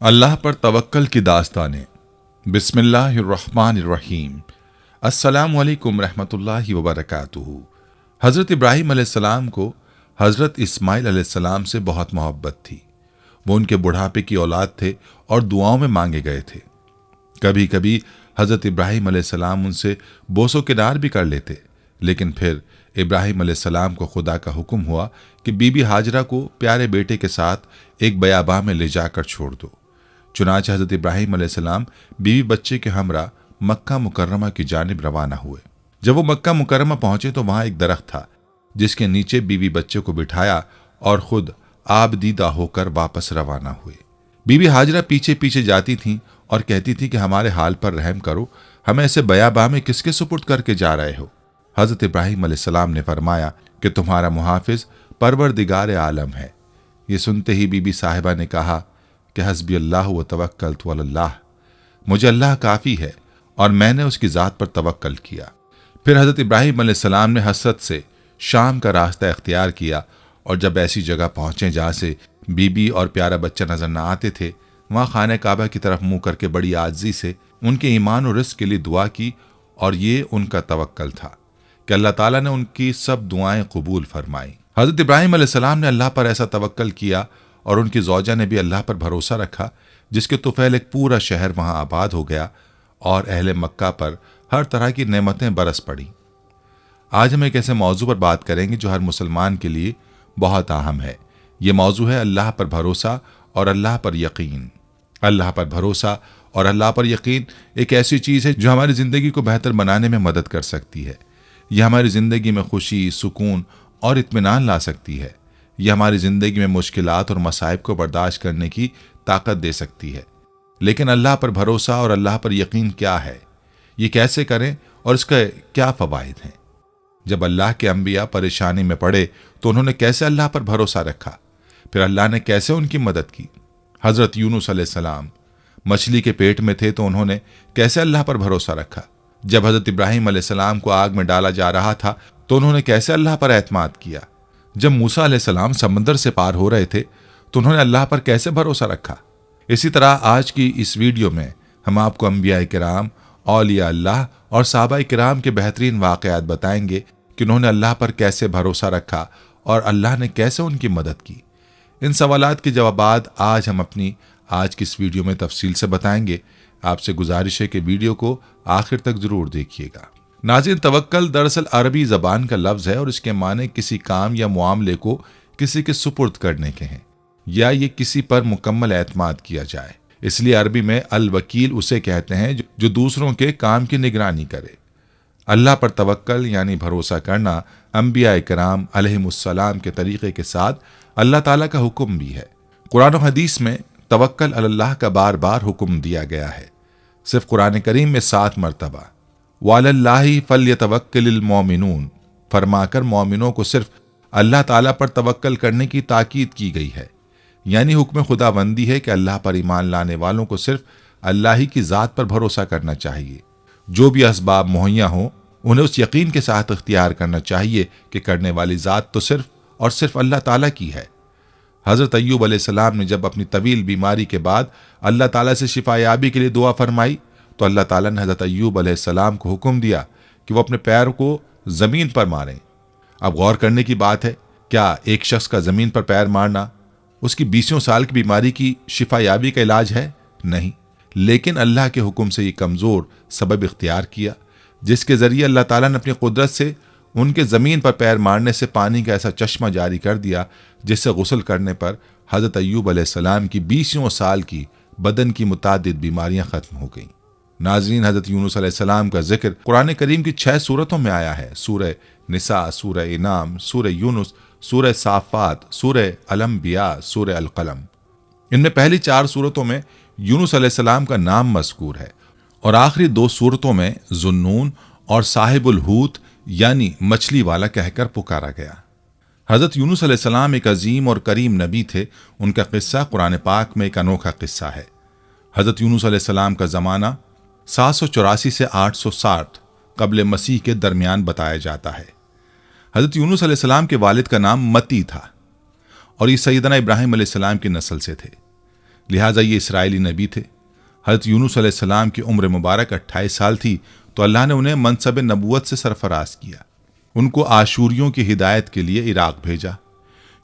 अल्लाह पर तवक्कल की दास्तानें। बिस्मिल्लाहिर्रहमानिर्रहीम। अस्सलामु अलैकुम रहमतुल्लाहि व बरकातुहू। हज़रत इब्राहीम अलैहिस्सलाम को हज़रत इस्माइल अलैहिस्सलाम से बहुत मोहब्बत थी। वो उनके बुढ़ापे की औलाद थे और दुआओं में मांगे गए थे। कभी कभी हज़रत इब्राहीम अलैहिस्सलाम उनसे बोसो किनार भी कर लेते, लेकिन फिर इब्राहीम अलैहिस्सलाम को खुदा का हुक्म हुआ कि बीबी हाजरा को प्यारे बेटे के साथ एक बयाबा में ले जाकर छोड़ दो। चुनांचे हज़रत इब्राहीम अलैहिस्सलाम बीवी बच्चे के हमरा मक्का मुकर्रमा की जानिब रवाना हुए। जब वो मक्का मुकर्रमा पहुंचे तो वहां एक दरख्त था जिसके नीचे बीवी बच्चे को बिठाया और खुद आबदीदा होकर वापस रवाना हुए। बीबी हाजरा पीछे पीछे जाती थीं और कहती थी कि हमारे हाल पर रहम करो, हमें ऐसे बयाबा में किसके सुपुर्द करके जा रहे हो। हज़रत इब्राहीम अलैहिस्सलाम ने फरमाया कि तुम्हारा मुहाफिज परवरदिगार आलम है। ये सुनते ही बीबी साहिबा ने कहा कि हस्बी अल्लाह व तवक्कलतु अलल्लाह, मुझे अल्लाह काफ़ी है और मैंने उसकी ज़ात पर तवक्कल किया। फिर हज़रत इब्राहीम अलैहिस्सलाम ने हसरत से शाम का रास्ता इख्तियार किया और जब ऐसी जगह पहुँचे जहाँ से बीबी और प्यारा बच्चा नजर न आते थे, वहाँ खाने काबा की तरफ मुँह करके बड़ी आजिज़ी से उनके ईमान और रिज़्क़ के लिए दुआ की। और ये उनका तवक्कल था कि अल्लाह ताला ने उनकी सब दुआएं कबूल फरमाई। हज़रत इब्राहीम अलैहिस्सलाम ने अल्लाह पर ऐसा तवक्कल किया और उनकी ज़ौजा ने भी अल्लाह पर भरोसा रखा, जिसके तुफ़ैल एक पूरा शहर वहाँ आबाद हो गया और अहले मक्का पर हर तरह की नेमतें बरस पड़ी। आज हम एक ऐसे मौजू पर बात करेंगे जो हर मुसलमान के लिए बहुत अहम है। ये मौजू है अल्लाह पर भरोसा और अल्लाह पर यकीन। अल्लाह पर भरोसा और अल्लाह पर यकीन एक ऐसी चीज़ है जो हमारी ज़िंदगी को बेहतर बनाने में मदद कर सकती है। यह हमारी ज़िंदगी में खुशी, सुकून और इत्मीनान ला सकती है। यह हमारी ज़िंदगी में मुश्किलात और मसाइब को बर्दाश्त करने की ताकत दे सकती है। लेकिन अल्लाह पर भरोसा और अल्लाह पर यकीन क्या है, ये कैसे करें और इसका क्या फ़वाइद हैं? जब अल्लाह के अंबिया परेशानी में पड़े तो उन्होंने कैसे अल्लाह पर भरोसा रखा, फिर अल्लाह ने कैसे उनकी मदद की। हज़रत यूनुस अलैहिस्सलाम मछली के पेट में थे तो उन्होंने कैसे अल्लाह पर भरोसा रखा। जब हज़रत इब्राहीम अलैहिस्सलाम को आग में डाला जा रहा था तो उन्होंने कैसे अल्लाह पर एतमाद किया। जब मूसा अलैहिस्सलाम समंदर से पार हो रहे थे तो उन्होंने अल्लाह पर कैसे भरोसा रखा। इसी तरह आज की इस वीडियो में हम आपको अंबिया किराम, औलिया अल्लाह और सहाबा किराम के बेहतरीन वाक़यात बताएंगे कि उन्होंने अल्लाह पर कैसे भरोसा रखा और अल्लाह ने कैसे उनकी मदद की। इन सवालात के जवाबात आज हम अपनी आज की इस वीडियो में तफसील से बताएंगे। आपसे गुजारिश है कि वीडियो को आखिर तक ज़रूर देखिएगा। नाज़रीन, तवक्कल दरअसल अरबी ज़बान का लफ्ज़ है और इसके माने किसी काम या मामले को किसी के सुपुर्द करने के हैं या ये किसी पर मुकम्मल एतमाद किया जाए। इसलिए अरबी में अल वकील उसे कहते हैं जो दूसरों के काम की निगरानी करे। अल्लाह पर तवक्कल यानी भरोसा करना अंबिया इकराम अलैहिमुस्सलाम के तरीक़े के साथ अल्लाह ताला का हुक्म भी है। कुरान और हदीस में तवक्कल अल्लाह का बार बार हुक्म दिया गया है, सिर्फ कुरान करीम में 7 मरतबा। वालल्लाहि फल्यतवक्किलिल मोमिनून फरमाकर मोमिनों को सिर्फ अल्लाह ताला पर तवक्कल करने की ताकीद की गई है। यानी हुक्म खुदाबंदी है कि अल्लाह पर ईमान लाने वालों को सिर्फ अल्लाह ही की ज़ात पर भरोसा करना चाहिए। जो भी असबाब मुहैया हों उन्हें उस यकीन के साथ इख्तियार करना चाहिए कि करने वाली ज़ात तो सिर्फ और सिर्फ अल्लाह ताला की है। हज़रत अय्यूब अलैहिस्सलाम ने जब अपनी तवील बीमारी के बाद अल्लाह ताला से शिफायाबी के लिए दुआ फरमाई तो अल्लाह ताला ने हज़रत अय्यूब अलैहिस्सलाम को हुक्म दिया कि वो अपने पैर को ज़मीन पर मारें। अब गौर करने की बात है, क्या एक शख्स का ज़मीन पर पैर मारना उसकी 20 साल की बीमारी की शिफायाबी का इलाज है? नहीं। लेकिन अल्लाह के हुक्म से ये कमज़ोर सबब इख्तियार किया जिसके ज़रिए अल्लाह ताला ने अपनी कुदरत से उनके ज़मीन पर पैर मारने से पानी का ऐसा चश्मा जारी कर दिया जिससे गुस्ल करने पर हज़रत अय्यूब अलैहिस्सलाम की 20 साल की बदन की मुतादिद बीमारियां ख़त्म हो गईं। नाज़रीन, हज़रत यूनुस अलैहिस्सलाम का जिक्र कुरान करीम की 6 सूरतों में आया है। सूरह निसा, सूरह इनाम, सूरह यूनुस, सूरह साफ़ात, सूरह अल-अंबिया, सूरह अल-क़लम। इनमें पहली 4 सूरतों में यूनुस अलैहिस्सलाम का नाम मज़कूर है और आखिरी 2 सूरतों में ज़ुन्नून और साहिबुल हूत यानी मछली वाला कहकर पुकारा गया। हज़रत यूनुस अलैहिस्सलाम एक अजीम और करीम नबी थे। उनका किस्सा कुरान पाक में एक अनोखा किस्सा है। हज़रत यूनुस अलैहिस्सलाम का ज़माना 784 से 860 क़ब्ल मसीह के दरमियान बताया जाता है। हज़रत यूनुस अलैहिस्सलाम के वालिद का नाम मती था और ये सैयदना इब्राहीम अलैहिस्सलाम की नस्ल से थे। लिहाजा ये इसराइली नबी थे। हज़रत यूनुस अलैहिस्सलाम की उम्र मुबारक 28 साल थी तो अल्लाह ने उन्हें मनसब नबूवत से सरफराज किया। उनको आशूरियों की हिदायत के लिए इराक भेजा।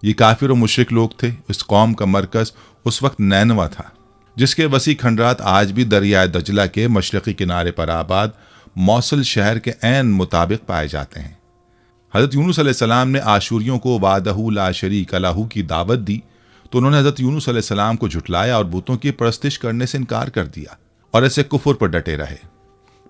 ये काफिर और मुशरिक लोग थे। इस कौम का मरकज़ उस वक्त नैनवा था, जिसके वसी खंडरात आज भी दरियाए दजला के मशरक़ी किनारे पर आबाद मौसल शहर के ऐन मुताबिक पाए जाते हैं। हज़रत यूनुस अलैहिस्सलाम ने आशूरियों को वादहू ला शरीक लहू की दावत दी तो उन्होंने हज़रत यूनुस अलैहिस्सलाम को झुठलाया और बुतों की परस्तिश करने से इनकार कर दिया और ऐसे कुफर पर डटे रहे।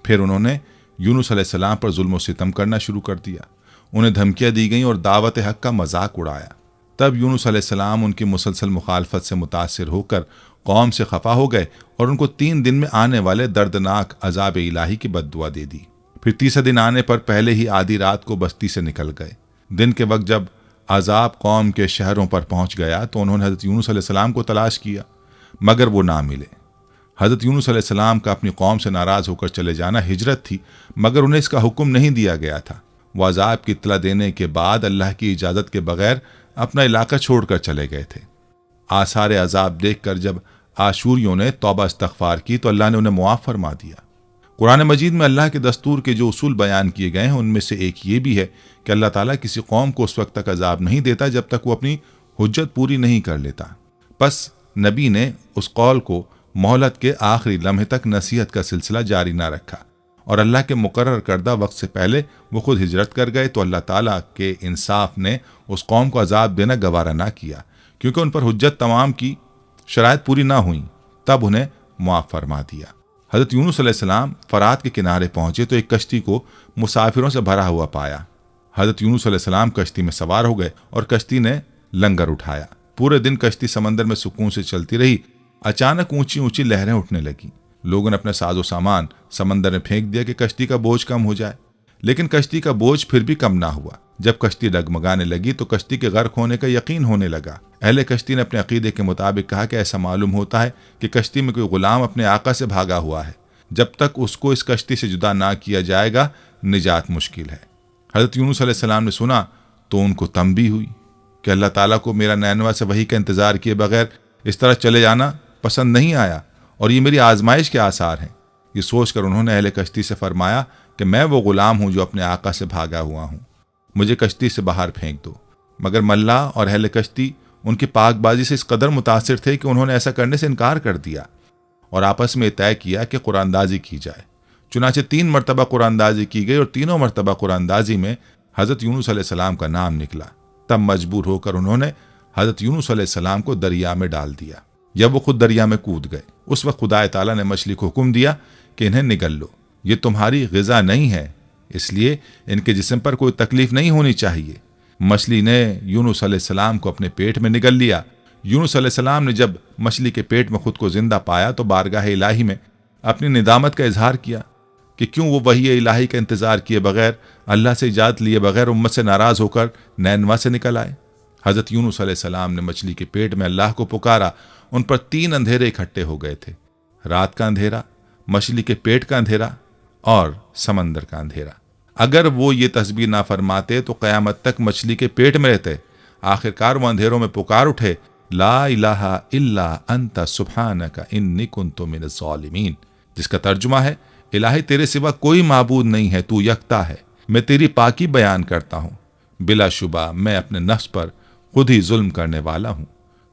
फिर उन्होंने यूनुस अलैहिस्सलाम पर जुल्म और सितम करना शुरू कर दिया। उन्हें धमकियां दी गईं और दावत हक का मजाक उड़ाया। तब यूनुस अलैहिस्सलाम उनकी मुसलसल मुखालफत से मुतासिर होकर कौम से खफा हो गए और उनको 3 दिन में आने वाले दर्दनाक अजाब इलाही की बद्दुआ दे दी। फिर तीसरे दिन आने पर पहले ही आधी रात को बस्ती से निकल गए। दिन के वक्त जब अजाब कौम के शहरों पर पहुंच गया तो उन्होंने हज़रत यूनुस अलैहिस्सलाम को तलाश किया, मगर वो ना मिले। हज़रत यूनुस अलैहिस्सलाम का अपनी कौम से नाराज़ होकर चले जाना हिजरत थी, मगर उन्हें इसका हुक्म नहीं दिया गया था। वो अजाब की इत्तला देने के बाद अल्लाह की इजाज़त के बगैर अपना इलाका छोड़कर चले गए थे। आसार अजाब देखकर जब आशूरियों ने तौबा इस्तग़फ़ार की तो अल्लाह ने उन्हें मुआफ़ फरमा दिया। कुरान मजीद में अल्लाह के दस्तूर के जो उसूल बयान किए गए हैं उनमें से एक ये भी है कि अल्लाह ताला किसी कौम को उस वक्त तक अजाब नहीं देता जब तक वो अपनी हुज्जत पूरी नहीं कर लेता। बस नबी ने उस कौल को मोहलत के आखिरी लम्हे तक नसीहत का सिलसिला जारी ना रखा और अल्लाह के मुकर्रर करदा वक्त से पहले वो खुद हिजरत कर गए तो अल्लाह ताला के इंसाफ ने उस कौम को अजाब देना गवारा ना किया, क्योंकि उन पर हुज्जत तमाम की शराइत पूरी ना हुई। तब उन्हें मुआफ़ फरमा दिया। हज़रत यूनुस अलैहिस्सलाम फ़रात के किनारे पहुंचे तो एक कश्ती को मुसाफिरों से भरा हुआ पाया। हज़रत यूनुस अलैहिस्सलाम कश्ती में सवार हो गए और कश्ती ने लंगर उठाया। पूरे दिन कश्ती समंदर में सुकून से चलती रही। अचानक ऊंची ऊंची लहरें उठने लगी। लोगों ने अपने साजो सामान समंदर में फेंक दिया कि कश्ती का बोझ कम हो जाए, लेकिन कश्ती का बोझ फिर भी कम ना हुआ। जब कश्ती डगमगाने लगी तो कश्ती के गर्क होने का यकीन होने लगा। अहले कश्ती ने अपने अकीदे के मुताबिक कहा कि ऐसा मालूम होता है कि कश्ती में कोई गुलाम अपने आका से भागा हुआ है। जब तक उसको इस कश्ती से जुदा ना किया जाएगा निजात मुश्किल है। हज़रत यूनुस अलैहिस्सलाम ने सुना तो उनको तंबी हुई कि अल्लाह ताला को मेरा नैनवा से वही का इंतज़ार किए बगैर इस तरह चले जाना पसंद नहीं आया और ये मेरी आजमाइश के आसार हैं। ये सोचकर उन्होंने अहले कश्ती से फरमाया कि मैं वो गुलाम हूँ जो अपने आका से भागा हुआ हूँ, मुझे कश्ती से बाहर फेंक दो। मगर मल्ला और अहले कश्ती उनकी पाकबाजी से इस कदर मुतासिर थे कि उन्होंने ऐसा करने से इनकार कर दिया और आपस में तय किया कि कुरानदाजी की जाए। चुनाचे 3 मरतबा कुरानदाजी की गई और तीनों मरतबा कुरानदाजी में हज़रत यूनुस अलैहिस्सलाम का नाम निकला। तब मजबूर होकर उन्होंने हज़रत यूनुस अलैहिस्सलाम को दरिया में डाल दिया। जब वो खुद दरिया में कूद गए उस वक्त खुदा ताला ने मछली को हुक्म दिया कि इन्हें निगल लो, ये तुम्हारी ग़िज़ा नहीं है, इसलिए इनके जिस्म पर कोई तकलीफ नहीं होनी चाहिए। मछली ने यूनुस अलैहिस्सलाम को अपने पेट में निगल लिया। यूनुस अलैहिस्सलाम ने जब मछली के पेट में खुद को जिंदा पाया तो बारगाह इलाही में अपनी निदामत का इजहार किया कि क्यों वो वही इलाही का इंतज़ार किए बगैर, अल्लाह से इजाज़त लिए बगैर उम्मत से नाराज़ होकर नैनवा से निकल आए। हज़रत यूनुस अलैहिस्सलाम ने मछली के पेट में अल्लाह को पुकारा। उन पर 3 अंधेरे इकट्ठे हो गए थे, रात का अंधेरा, मछली के पेट का अंधेरा और समंदर का अंधेरा। अगर वो ये तस्बीह ना फरमाते तो क़यामत तक मछली के पेट में रहते। आखिरकार वो अंधेरों में पुकार उठे, ला इलाहा इल्ला अंता सुब्हानका इन्नी कुन्तु मिनज़ ज़ालिमीन, जिसका तर्जुमा है, इलाही तेरे सिवा कोई माबूद नहीं है, तू यकता है, मैं तेरी पाकी बयान करता हूँ, बिलाशुबा मैं अपने नफ्स पर खुद ही जुल्म करने वाला हूँ।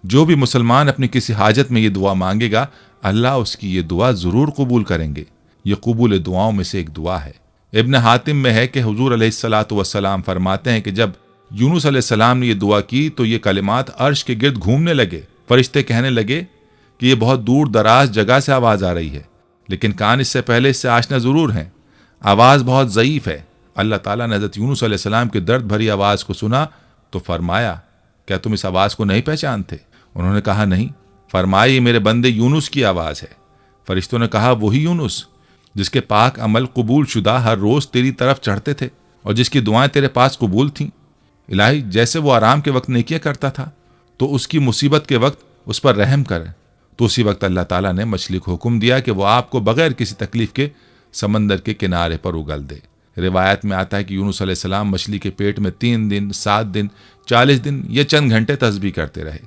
जो भी मुसलमान अपनी किसी हाजत में ये दुआ मांगेगा अल्लाह उसकी ये दुआ ज़रूर कबूल करेंगे। ये कबूल दुआओं में से एक दुआ है। इब्न हातिम में है कि हुजूर अलैहिस्सलातु वस्सलाम फरमाते हैं कि जब यूनुस अलैहिस्सलाम ने ये दुआ की तो ये कलिमात अर्श के गिर्द घूमने लगे। फरिश्ते कहने लगे कि ये बहुत दूर दराज जगह से आवाज़ आ रही है, लेकिन कान इससे पहले इससे आशना ज़रूर हैं। आवाज़ बहुत ज़ईफ़ है। अल्लाह ताला ने हज़रत यूनुस अलैहिस्सलाम की दर्द भरी आवाज़ को सुना तो फरमाया, क्या तुम इस आवाज़ को नहीं पहचानते? उन्होंने कहा नहीं। फरमाया, ये मेरे बंदे यूनुस की आवाज़ है। फरिश्तों ने कहा, वही यूनुस जिसके पाक अमल कबूल शुदा हर रोज़ तेरी तरफ चढ़ते थे और जिसकी दुआएं तेरे पास कबूल थीं। इलाही, जैसे वो आराम के वक्त नेकियां करता था तो उसकी मुसीबत के वक्त उस पर रहम कर। तो उसी वक्त अल्लाह ताला ने मछली को हुक्म दिया कि वो आपको बगैर किसी तकलीफ के समंदर के किनारे पर उगल दे। रिवायत में आता है कि यूनुस अलैहिस्सलाम मछली के पेट में 3 दिन, 7 दिन, 40 दिन या चंद घंटे तस्बीह करते रहे।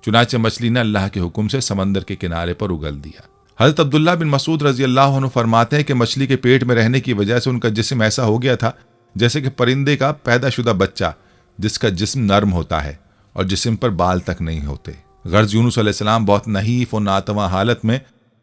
चुनाचे मछली ने अल्लाह के हुक्म से समंदर के किनारे पर उगल दिया। हजरत अब्दुल्ला बिन मसूद रजी अल्लाह अन्हु फरमाते हैं कि मछली के पेट में रहने की वजह से उनका जिस्म ऐसा हो गया था जैसे कि परिंदे का पैदाशुदा बच्चा जिसका जिस्म नर्म होता है और जिस्म पर बाल तक नहीं होते। गर्ज यूनुस अलैहिस्सलाम बहुत नहीफ और नातवा हालत में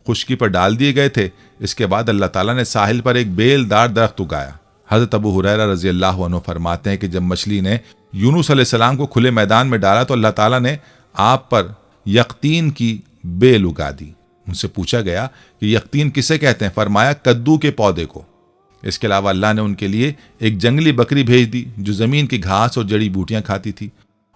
खुश्की पर डाल दिए गए थे। इसके बाद अल्लाह ताला ने साहिल पर एक बेलदार दरख्त उगाया। हजरत अबू हुरैरा रजी अल्लाह अन्हु फरमाते हैं कि जब मछली ने यूनुस अलैहिस्सलाम को खुले मैदान में डाला तो अल्लाह ताला ने आप पर यक़तीन की बेल उगा दी। उनसे पूछा गया कि यक़तीन किसे कहते हैं? फरमाया कद्दू के पौधे को। इसके अलावा अल्लाह ने उनके लिए एक जंगली बकरी भेज दी जो जमीन की घास और जड़ी बूटियां खाती थी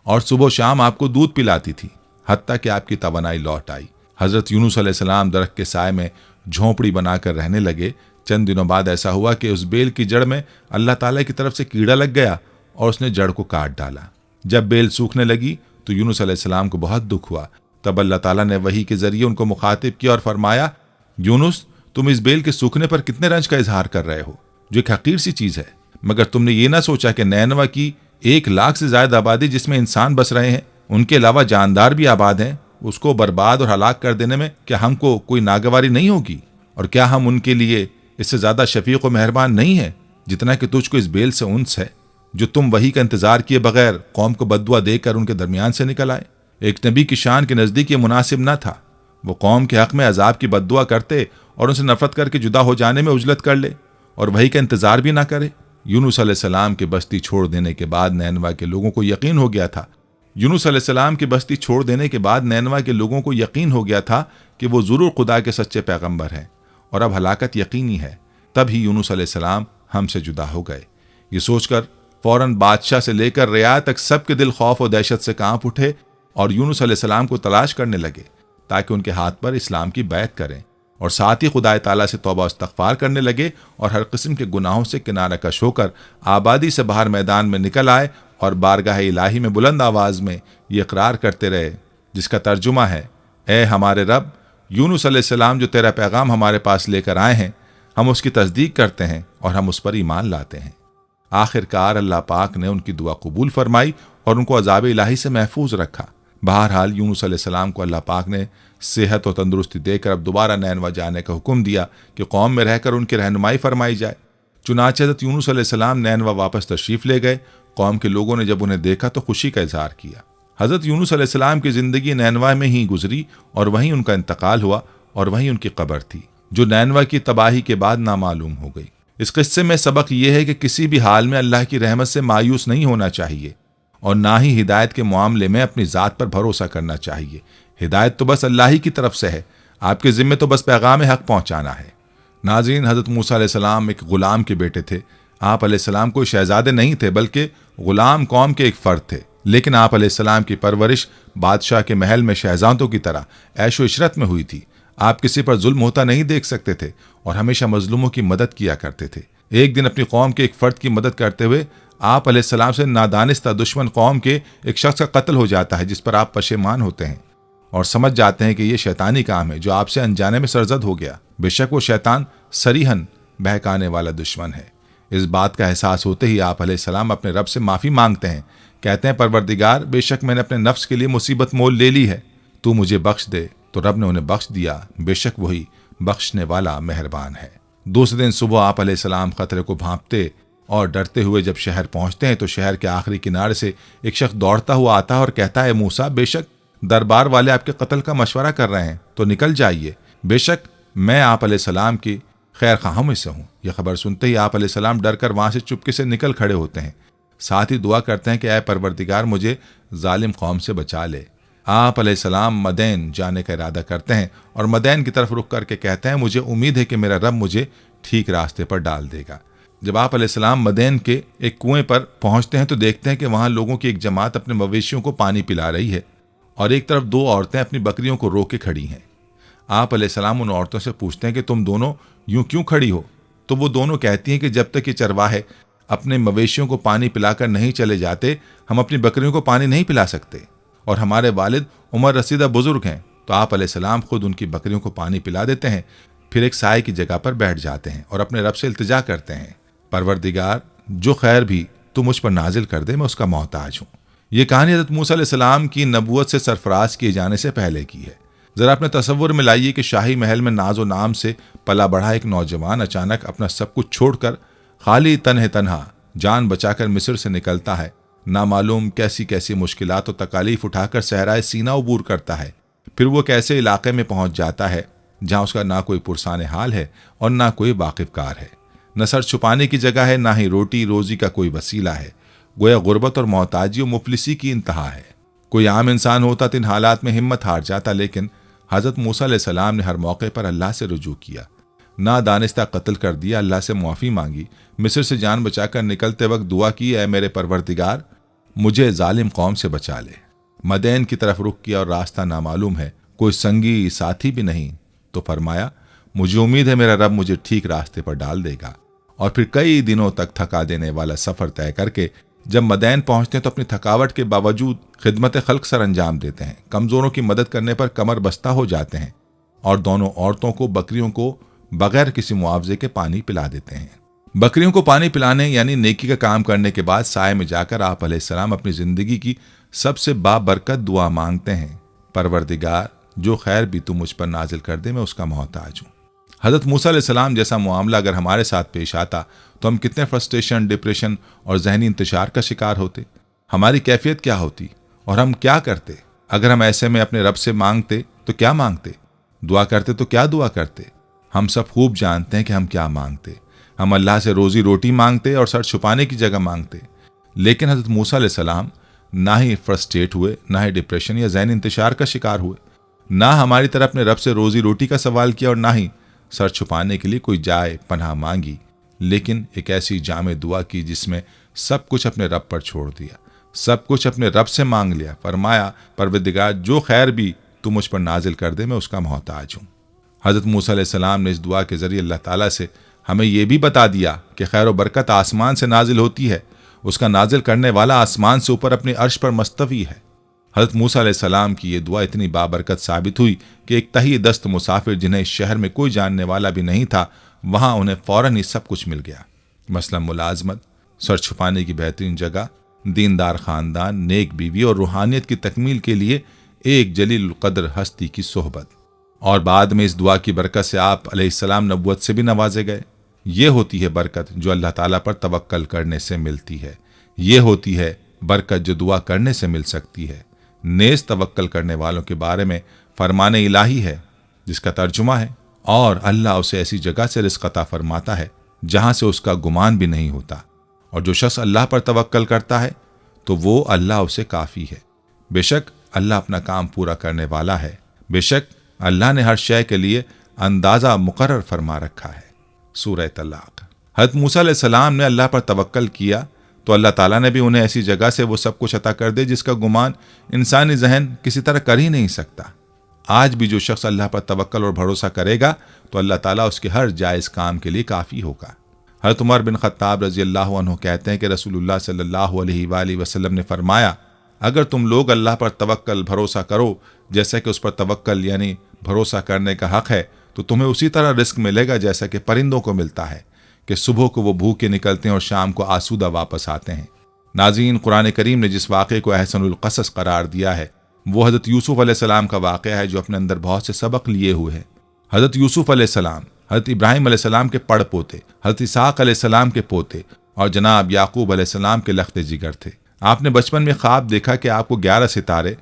और सुबह शाम आपको दूध पिलाती थी, हत्ता कि आपकी तवानाई लौट आई। हजरत यूनुस अलैहिस्सलाम दरख्त के साए में झोंपड़ी बनाकर रहने लगे। चंद दिनों बाद ऐसा हुआ कि उस बेल की जड़ में अल्लाह ताला की तरफ से कीड़ा लग गया और उसने जड़ को काट डाला। जब बेल सूखने लगी तो यूनुस अलैहिस्सलाम को बहुत दुख हुआ। तब अल्लाह ताला ने वही के जरिए उनको मुखातिब किया और फरमाया, यूनुस तुम इस बेल के सूखने पर कितने रंज का इजहार कर रहे हो, जो एक हकीर सी चीज है, मगर तुमने ये ना सोचा कि नैनवा की 1 लाख से ज्यादा आबादी जिसमें इंसान बस रहे हैं, उनके अलावा जानदार भी आबाद हैं, उसको बर्बाद और हलाक कर देने में क्या हमको कोई नागवारी नहीं होगी? और क्या हम उनके लिए इससे ज्यादा शफीक और मेहरबान नहीं है जितना कि तुझको इस बेल से उन्स है, जो तुम वही का इंतजार किए बगैर कौम को बद्दुआ देकर उनके दरमियान से निकल आए। एक नबी की शान के नजदीक ये मुनासिब न था वो कौम के हक में अजाब की बद्दुआ करते और उनसे नफरत करके जुदा हो जाने में उजलत कर ले और वही का इंतजार भी ना करे। यूनुस अलैहिस्सलाम की बस्ती छोड़ देने के बाद नैनवा के लोगों को यकीन हो गया था यूनुस अलैहिस्सलाम की बस्ती छोड़ देने के बाद नैनवा के लोगों को यकीन हो गया था कि वो जरूर खुदा के सच्चे पैगंबर हैं और अब हलाकत यकीनी है। तब ही यूनुस अलैहिस्सलाम हमसे जुदा हो गए। ये सोचकर फौरन बादशाह से लेकर रिया तक सबके दिल खौफ और दहशत से कांप उठे और यूनुस अलैहिस्सलाम को तलाश करने लगे ताकि उनके हाथ पर इस्लाम की बैत करें, और साथ ही खुदा ताला से तौबा इस्तग़फ़ार करने लगे और हर किस्म के गुनाहों से किनारा कश होकर आबादी से बाहर मैदान में निकल आए और बारगाह इलाही में बुलंद आवाज़ में ये इकरार करते रहे, जिसका तर्जुमा है, ए हमारे रब, यूनुस अलैहिस्सलाम जो तेरा पैगाम हमारे पास लेकर आए हैं, हम उसकी तस्दीक करते हैं और हम उस पर ईमान लाते हैं। आखिरकार अल्लाह पाक ने उनकी दुआ कबूल फरमाई और उनको अज़ाब इलाही से महफूज रखा। बहरहाल यूनुस अलैहिस्सलाम को अल्लाह पाक ने सेहत और तंदुरुस्ती देकर अब दोबारा नैनवा जाने का हुक्म दिया कि कौम में रहकर उनकी रहनुमाई फरमाई जाए। चुनांचे हज़रत यूनुस अलैहिस्सलाम नैनवा वापस तशरीफ़ ले गए। कौम के लोगों ने जब उन्हें देखा तो खुशी का इजहार किया। हज़रत यूनुस अलैहिस्सलाम की ज़िंदगी नैनवा में ही गुजरी और वहीं उनका इंतकाल हुआ और वहीं उनकी कब्र थी, जो नैनवा की तबाही के बाद नामालूम हो गई। इस किस्से में सबक यह है कि किसी भी हाल में अल्लाह की रहमत से मायूस नहीं होना चाहिए और ना ही हिदायत के मामले में अपनी ज़ात पर भरोसा करना चाहिए। हिदायत तो बस अल्लाह ही की तरफ से है, आपके ज़िम्मे तो बस पैगाम हक पहुँचाना है। नाज़रीन, हज़रत मूसा अलैहिस्सलाम एक ग़ुलाम के बेटे थे। आप अलैहिस्सलाम कोई शहज़ादे नहीं थे बल्कि ग़ुलाम कौम के एक फ़र्द थे, लेकिन आप अलैहिस्सलाम की परवरिश बादशाह के महल में शहज़ादों की तरह ऐशो इशरत में हुई थी। आप किसी पर जुल्म होता नहीं देख सकते थे और हमेशा मजलूमों की मदद किया करते थे। एक दिन अपनी कौम के एक फ़र्द की मदद करते हुए आप अलैहिस्सलाम से नादानिस्ता दुश्मन कौम के एक शख्स का कत्ल हो जाता है, जिस पर आप पशेमान होते हैं और समझ जाते हैं कि यह शैतानी काम है जो आपसे अनजाने में सरजद हो गया। बेशक वो शैतान सरीहन बहकाने वाला दुश्मन है। इस बात का एहसास होते ही आप अलैहिस्सलाम अपने रब से माफ़ी मांगते हैं। कहते हैं, परवरदिगार, बेशक मैंने अपने नफ्स के लिए मुसीबत मोल ले ली है, तू मुझे बख्श दे। तो रब ने उन्हें बख्श दिया। बेशक वही बख्शने वाला मेहरबान है। दूसरे दिन सुबह आप अलैहिस्सलाम खतरे को भांपते और डरते हुए जब शहर पहुंचते हैं तो शहर के आखिरी किनारे से एक शख्स दौड़ता हुआ आता है और कहता है, मूसा, बेशक दरबार वाले आपके कत्ल का मशवरा कर रहे हैं, तो निकल जाइए। बेशक मैं आप अलैहिस्सलाम की खैर खाहों में से हूँ। यह खबर सुनते ही आप अलैहिस्सलाम डर कर वहाँ से चुपके से निकल खड़े होते हैं। साथ ही दुआ करते हैं कि ऐ परवरदिगार, मुझे जालिम कौम से बचा ले। आप अलैहिस्सलाम मदैन जाने का इरादा करते हैं और मदैन की तरफ रुख करके कहते हैं, मुझे उम्मीद है कि मेरा रब मुझे ठीक रास्ते पर डाल देगा। जब आप अलैहिस्सलाम मदैन के एक कुएं पर पहुंचते हैं तो देखते हैं कि वहां लोगों की एक जमात अपने मवेशियों को पानी पिला रही है और एक तरफ 2 औरतें अपनी बकरियों को रोके खड़ी हैं। आप अलैहिस्सलाम उन औरतों से पूछते हैं कि तुम दोनों यूं क्यों खड़ी हो? तो वो दोनों कहती हैं कि जब तक ये चरवाहे अपने मवेशियों को पानी पिलाकर नहीं चले जाते, हम अपनी बकरियों को पानी नहीं पिला सकते और हमारे वालिद उमर रसीदा बुजुर्ग हैं। तो आप अलैहिस्सलाम खुद उनकी बकरियों को पानी पिला देते हैं, फिर एक साए की जगह पर बैठ जाते हैं और अपने रब से इल्तिजा करते हैं, परवरदिगार, जो खैर भी तू मुझ पर नाजिल कर दे, मैं उसका मोहताज हूँ। ये कहानी हज़रत मूसा अलैहिस्सलाम की नबूवत से सरफराज किए जाने से पहले की है। ज़रा अपने तसव्वुर में लाइए कि शाही महल में नाजो नाम से पला बढ़ा एक नौजवान अचानक अपना सब कुछ छोड़कर खाली तन्हा जान बचाकर मिस्र से निकलता है। नामालूम कैसी कैसी मुश्किलात और तकालीफ उठाकर सहराए सीना अबूर करता है। फिर वो कैसे इलाके में पहुंच जाता है जहां उसका ना कोई पुरसाने हाल है और ना कोई वाकिफकार है, न सर छुपाने की जगह है, ना ही रोटी रोजी का कोई वसीला है। गोया गुर्बत और मोहताजी और मुफलिसी की इंतहा है। कोई आम इंसान होता तो इन हालात में हिम्मत हार जाता, लेकिन हज़रत मूसा अलैहिस्सलाम ने हर मौके पर अल्लाह से रुजू किया। ना दानिस्ता कत्ल कर दिया, अल्लाह से मुआफ़ी मांगी, मिस्र से जान बचाकर निकलते वक्त दुआ की, ऐ मेरे परवरदिगार मुझे जालिम कौम से बचा ले। मदैन की तरफ रुख किया और रास्ता नामालूम है, कोई संगी साथी भी नहीं। तो फरमाया, मुझे उम्मीद है मेरा रब मुझे ठीक रास्ते पर डाल देगा। और फिर कई दिनों तक थका देने वाला सफ़र तय करके जब मदैन पहुंचते हैं तो अपनी थकावट के बावजूद खिदमत खल्क सर अंजाम देते हैं। कमज़ोरों की मदद करने पर कमर बस्ता हो जाते हैं और दोनों औरतों को बकरियों को बगैर किसी मुआवजे के पानी पिला देते हैं। बकरियों को पानी पिलाने यानी नेकी का काम करने के बाद साए में जाकर आप अलैहिस्सलाम अपनी ज़िंदगी की सबसे बाबरकत दुआ मांगते हैं, परवरदिगार जो खैर भी तू मुझ पर नाजिल कर दे, मैं उसका मोहताज हूँ। हज़रत मूसा अलैहिस्सलाम जैसा मामला अगर हमारे साथ पेश आता तो हम कितने फ्रस्ट्रेशन, डिप्रेशन और जहनी इंतशार का शिकार होते। हमारी कैफियत क्या होती और हम क्या करते। अगर हम ऐसे में अपने रब से मांगते तो क्या मांगते, दुआ करते तो क्या दुआ करते। हम सब खूब जानते हैं कि हम क्या मांगते। हम अल्लाह से रोज़ी रोटी मांगते और सर छुपाने की जगह मांगते। लेकिन हज़रत मूसा अलैहिस्सलाम ना ही फ्रस्ट्रेट हुए, ना ही डिप्रेशन या जहनी इंतशार का शिकार हुए, ना हमारी तरह अपने रब से रोज़ी रोटी का सवाल किया और ना ही सर छुपाने के लिए कोई जाए पनाह मांगी, लेकिन एक ऐसी जामे दुआ की जिसमें सब कुछ अपने रब पर छोड़ दिया, सब कुछ अपने रब से मांग लिया। फरमाया, परवरदिगार जो खैर भी तू मुझ पर नाजिल कर दे, मैं उसका मोहताज हूँ। हज़रत मूसा अलैहिस्सलाम ने इस दुआ के ज़रिए अल्लाह ताला से हमें यह भी बता दिया कि खैर व बरकत आसमान से नाजिल होती है, उसका नाजिल करने वाला आसमान से ऊपर अपने अर्श पर मुस्तवी है। हज़रत मूसा अलैहिस्सलाम की ये दुआ इतनी बाबरकत साबित हुई कि एक तही दस्त मुसाफिर जिन्हें इस शहर में कोई जानने वाला भी नहीं था, वहाँ उन्हें फ़ौरन ही सब कुछ मिल गया। मसलन मुलाजमत, सर छुपाने की बेहतरीन जगह, दीनदार ख़ानदान, नेक बीवी और रूहानियत की तकमील के लिए एक जलील क़द्र हस्ती की सोहबत। और बाद में इस दुआ की बरकत से आप अलैहिस्सलाम नबुव्वत से भी नवाजे गए। ये होती है बरकत जो अल्लाह ताला पर तवक्कल करने से मिलती है। ये होती है बरकत जो दुआ करने से मिल सकती है। नेज़ तवक्कल करने वालों के बारे में फरमान इलाही है जिसका तर्जुमा है, और अल्लाह उसे ऐसी जगह से रिज़्क़ अता फरमाता है जहाँ से उसका गुमान भी नहीं होता। और जो शख्स अल्लाह पर तवक्कल करता है तो वो अल्लाह उसे काफ़ी है। बेशक अल्लाह अपना काम पूरा करने वाला है। बेशक अल्लाह ने हर शय के लिए अंदाज़ा मुकर्रर फरमा रखा है। सूरह तलाक़। हज़रत मूसा अलैहिस्सलाम ने अल्लाह पर तवक्कल किया तो अल्लाह ताला ने भी उन्हें ऐसी जगह से वो सब कुछ अता कर दे जिसका गुमान इंसानी जहन किसी तरह कर ही नहीं सकता। आज भी जो शख्स अल्लाह पर तवक्कल और भरोसा करेगा तो अल्लाह ताला उसके हर जायज़ काम के लिए काफ़ी होगा। हज़रत उमर बिन ख़त्ताब रज़ी अल्लाह अन्हु कहते हैं कि रसूलुल्लाह सल्लल्लाहु अलैहि वसल्लम ने फरमाया, अगर तुम लोग अल्लाह पर तवक्कल भरोसा करो जैसा कि उस पर तवक्कल यानी भरोसा करने का हक़ है, तो तुम्हें उसी तरह रिस्क मिलेगा जैसा कि परिंदों को मिलता है कि सुबह को वो भूखे निकलते हैं और शाम को आसूदा वापस आते हैं। नाज़रीन, कुरान करीम ने जिस वाक़े को अहसनुल क़सस करार दिया है वो हज़रत यूसुफ़ अलैहिस्सलाम का वाक़या है जो अपने अंदर बहुत से सबक लिए हुए है। हज़रत यूसुफ़ अलैहिस्सलाम हज़रत इब्राहीम अलैहिस्सलाम के पड़ पोते, हज़रत इसहाक़ अलैहिस्सलाम के पोते और जनाब याकूब अलैहिस्सलाम के लख्ते जिगर थे। आपने बचपन में ख्वाब देखा कि आपको 11 सितारे,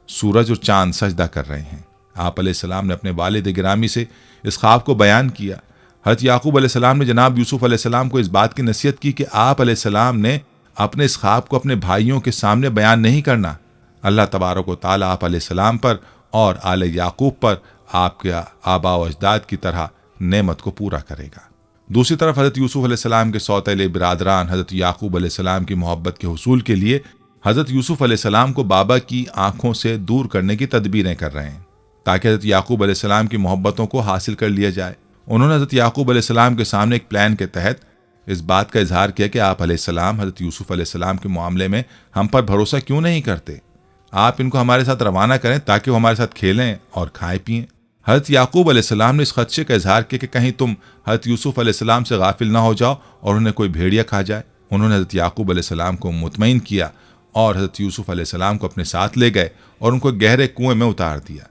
सूरज और चांद सजदा कर रहे हैं। आप अलैहिस्सलाम ने अपने वालिद गिरामी से इस ख्वाब को बयान किया। हज़रत याकूब अलैहिस्सलाम ने जनाब यूसुफ़ अलैहिस्सलाम को इस बात की नसीहत की कि आप अलैहिस्सलाम ने अपने इस ख्वाब को अपने भाइयों के सामने बयान नहीं करना। अल्लाह तबारक व तआला आप अलैहिस्सलाम पर और आले याकूब पर आपके आबा व अजदाद की तरह नेमत को पूरा करेगा। दूसरी तरफ हज़रत यूसुफ़ अलैहिस्सलाम के सौतेले बिरादरान हज़रत याकूब अलैहिस्सलाम की मोहब्बत के हुसूल के लिए हज़रत यूसुफ़ अलैहिस्सलाम को बाबा की आंखों से दूर करने की तदबीरें कर रहे हैं ताकि हज़रत याकूब अलैहिस्सलाम की मोहब्बतों को हासिल कर लिया जाए। उन्होंने हज़रत याकूब अलैहिस्सलाम के सामने एक प्लान के तहत इस बात का इजहार किया कि आप अलैहिस्सलाम हज़रत यूसुफ़ अलैहिस्सलाम के मामले में हम पर भरोसा क्यों नहीं करते। आप इनको हमारे साथ रवाना करें ताकि वो हमारे साथ खेलें और खाएं पिएं। हज़रत याकूब अलैहिस्सलाम ने इस खदशे का इजहार किया कि कहीं तुम हज़रत यूसुफ़ अलैहिस्सलाम से गाफिल ना हो जाओ और उन्हें कोई भेड़िया खा जाए। उन्होंने हज़रत याकूब अलैहिस्सलाम को मुतमईन किया और हज़रत यूसुफ अलैहिस्सलाम को अपने साथ ले गए और उनको गहरे कुएं में उतार दिया।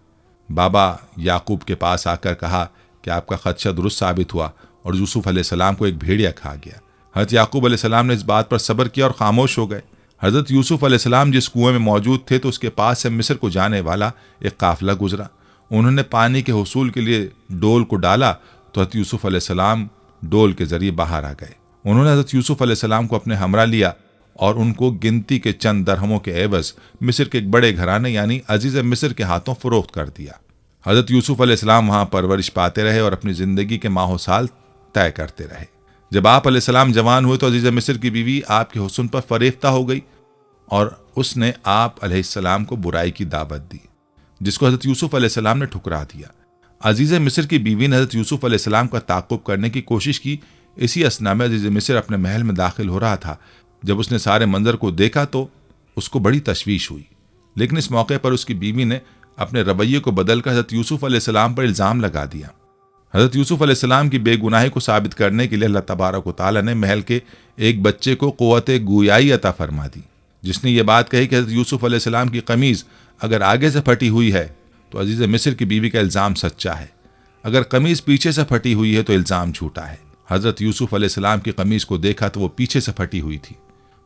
बाबा याकूब के पास आकर कहा कि आपका खदशा दुरुस्त साबित हुआ और यूसुफ अलैहिस्सलाम को एक भेड़िया खा गया। हज़रत याकूब अलैहिस्सलाम ने इस बात पर सब्र किया और खामोश हो गए। हज़रत यूसुफ अलैहिस्सलाम जिस कुएं में मौजूद थे तो उसके पास से मिस्र को जाने वाला एक काफिला गुजरा। उन्होंने पानी के हुसूल के लिए डोल को डाला तो हज़रत यूसुफ अलैहिस्सलाम डोल के जरिए बाहर आ गए। उन्होंने हज़रत यूसुफ अलैहिस्सलाम को अपने हमरा लिया और उनको गिनती के चंद दरहमों के एवज मिस्र के एक बड़े घराने यानी अजीज मिस्र के हाथों फरोख्त कर दिया। हज़रत यूसुफ अलैहिस्सलाम वहाँ परवरिश पाते रहे और अपनी ज़िंदगी के माहो साल तय करते रहे। जब आप अलैहिस्सलाम जवान हुए तो अजीज मिस्र की बीवी आपके हुस्न पर फरेफ्ता हो गई और उसने आप अलैहिस्सलाम को बुराई की दावत दी, जिसको हज़रत यूसुफ अलैहिस्सलाम ने ठुकरा दिया। अजीज मिस्र की बीवी ने हज़रत यूसुफ अलैहिस्सलाम का ताक़ुब करने की कोशिश की। इसी असना में अजीज मिस्र अपने महल में दाखिल हो रहा था। जब उसने सारे मंजर को देखा तो उसको बड़ी तशवीश हुई, लेकिन इस मौके पर उसकी बीवी ने अपने रवैये को बदलकर हज़रत यूसुफ अलैहिस्सलाम पर इल्ज़ाम लगा दिया। हज़रत यूसुफ अलैहिस्सलाम की बेगुनाही को साबित करने के लिए अल्लाह तबारक व तआला ने महल के एक बच्चे को क़ुव्वत गुयाई अता फरमा दी, जिसने ये बात कही कि हज़रत यूसुफ अलैहिस्सलाम की कमीज़ अगर आगे से फटी हुई है तो अजीज़ मिस्र की बीवी का इल्ज़ाम सच्चा है, अगर कमीज़ पीछे से फटी हुई है तो इल्ज़ाम झूठा है। हज़रत यूसुफ अलैहिस्सलाम की कमीज़ को देखा तो वो पीछे से फटी हुई थी।